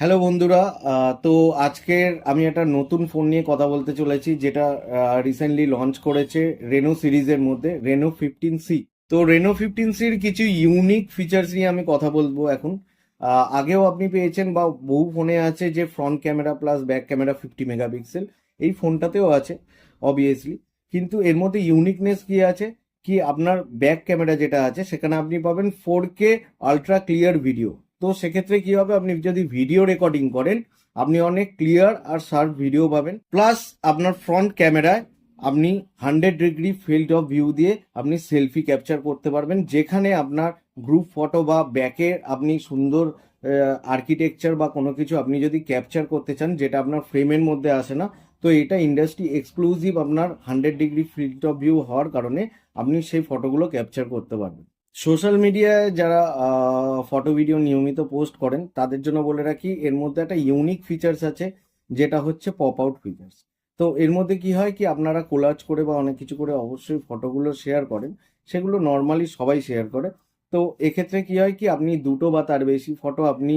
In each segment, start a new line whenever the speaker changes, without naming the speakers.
Hello বন্ধুরা। তো আজকের আমি একটা নতুন ফোন নিয়ে কথা বলতে চলেছি, যেটা রিসেন্টলি লঞ্চ করেছে রেনো সিরিজের মধ্যে, রেনো 15C। তো রেনো 15Cর কিছু ইউনিক ফিচার্স নিয়ে আমি কথা বলবো এখন। আগেও আপনি পেয়েছেন বা বহু ফোনে আছে যে front camera plus back camera 50 megapixel, এই ফোনটাতেও আছে অবভিয়াসলি। কিন্তু এর মধ্যে ইউনিকনেস কি আছে, কি আপনার ব্যাক ক্যামেরা যেটা আছে সেখানে আপনি পাবেন 4K আলট্রা ক্লিয়ার ভিডিও। তো সেক্ষেত্রে কি হবে, আপনি যদি ভিডিও রেকর্ডিং করেন আপনি অনেক ক্লিয়ার আর শার্প ভিডিও পাবেন। প্লাস আপনার ফ্রন্ট ক্যামেরায় আপনি 100 ডিগ্রি ফিল্ড অফ ভিউ দিয়ে আপনি সেলফি ক্যাপচার করতে পারবেন, যেখানে আপনার গ্রুপ ফটো বা ব্যাকে আপনি সুন্দর আর্কিটেকচার বা কোনো কিছু আপনি যদি ক্যাপচার করতে চান যেটা আপনার ফ্রেমের মধ্যে আসে না, তো এটা ইন্ডাস্ট্রি এক্সক্লুসিভ। আপনার 100 ডিগ্রি ফিল্ড অফ ভিউ হওয়ার কারণে আপনি সেই ফটোগুলো ক্যাপচার করতে পারবেন। সোশ্যাল মিডিয়ায় যারা ফটো ভিডিও নিয়মিত পোস্ট করেন তাদের জন্য বলে রাখি, এর মধ্যে একটা ইউনিক ফিচার্স আছে যেটা হচ্ছে পপ আউট ফিচার্স। তো এর মধ্যে কি হয়, কি আপনারা কোলাজ করে বা অনেক কিছু করে অবশ্যই ফটোগুলো শেয়ার করেন, সেগুলো নর্মালি সবাই শেয়ার করে। তো এক্ষেত্রে কি হয়, কি আপনি দুটো বা তার বেশি ফটো আপনি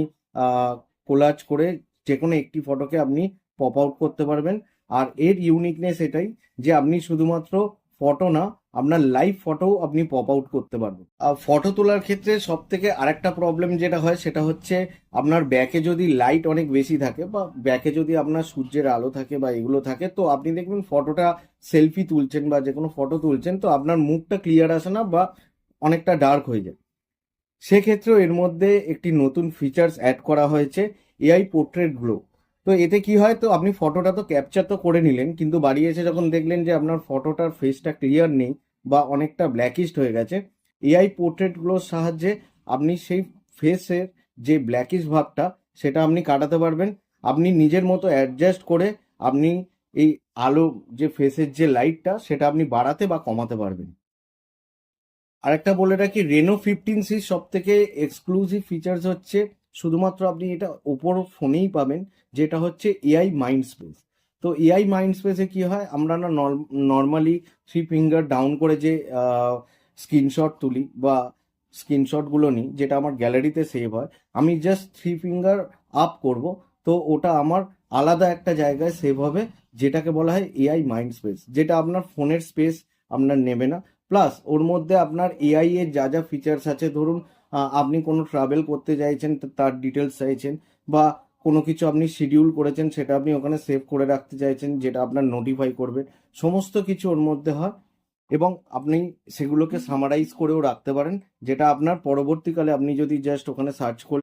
কোলাজ করে যে কোনো একটি ফটোকে আপনি পপ আউট করতে পারবেন। আর এর ইউনিকনেস এটাই যে আপনি শুধুমাত্র ফটো না, আপনার লাইভ ফটো আপনি পপ আউট করতে পারবেন। ফটো তোলার ক্ষেত্রে সব থেকে আরেকটা প্রবলেম যেটা হয় সেটা হচ্ছে, আপনার ব্যাকে যদি লাইট অনেক বেশি থাকে বা ব্যাকে যদি আপনার সূর্যের আলো থাকে বা এগুলো থাকে, তো আপনি দেখবেন ফটোটা সেলফি তুলছেন বা যে কোনো ফটো তুলছেন তো আপনার মুখটা ক্লিয়ার আসে না বা অনেকটা ডার্ক হয়ে যায়। সেক্ষেত্রেও এর মধ্যে একটি নতুন ফিচার্স অ্যাড করা হয়েছে, এআই পোর্ট্রেট গ্লো। তো এতে কি হয়, তো আপনি ফটোটা তো ক্যাপচার তো করে নিলেন, কিন্তু বাড়ি এসে যখন দেখলেন যে আপনার ফটোটার ফেসটা ক্লিয়ার নেই বা অনেকটা ব্ল্যাকিস্ট হয়ে গেছে, এআই পোর্ট্রেট গ্লোর সাহায্যে আপনি সেই ফেসের যে ব্ল্যাকিশ ভাবটা সেটা আপনি কাটাতে পারবেন। আপনি নিজের মতো অ্যাডজাস্ট করে আপনি এই আলো, যে ফেসের যে লাইটটা সেটা আপনি বাড়াতে বা কমাতে পারবেন। আরেকটা বলে রাখি, রেনো 15C সব থেকে এক্সক্লুসিভ ফিচার্স হচ্ছে, শুধুমাত্র আপনি এটা ওপর ফোনেই পাবেন, যেটা হচ্ছে এআই মাইন্ড স্পেস। তো এআই মাইন্ড স্পেসে কি হয়, আমরা না নর্মালি 3 ফিঙ্গার ডাউন করে যে স্ক্রিনশট তুলি বা স্ক্রিনশটগুলো নিই, যেটা আমার গ্যালারিতে সেভ হয়, আমি জাস্ট 3 ফিঙ্গার আপ করব, তো ওটা আমার আলাদা একটা জায়গায় সেভ হবে, যেটাকে বলা হয় এআই মাইন্ড স্পেস, যেটা আপনার ফোনের স্পেস আপনার নেবে না। প্লাস ওর মধ্যে আপনার এআই এর যা যা ফিচার্স আছে, ধরুন আপনি কোনো ট্রাভেল করতে চাইছেন তার ডিটেলস চাইছেন, বা কোনো কিছু আপনি শিডিউল করেছেন সেটা আপনি ওখানে সেভ করে রাখতে চাইছেন, যেটা আপনার নোটিফাই করবে, সমস্ত কিছু ওর মধ্যে হয়। এবং আপনি সেগুলোকে সামারাইজ করেও রাখতে পারেন, যেটা আপনার পরবর্তীকালে আপনি যদি জাস্ট ওখানে সার্চ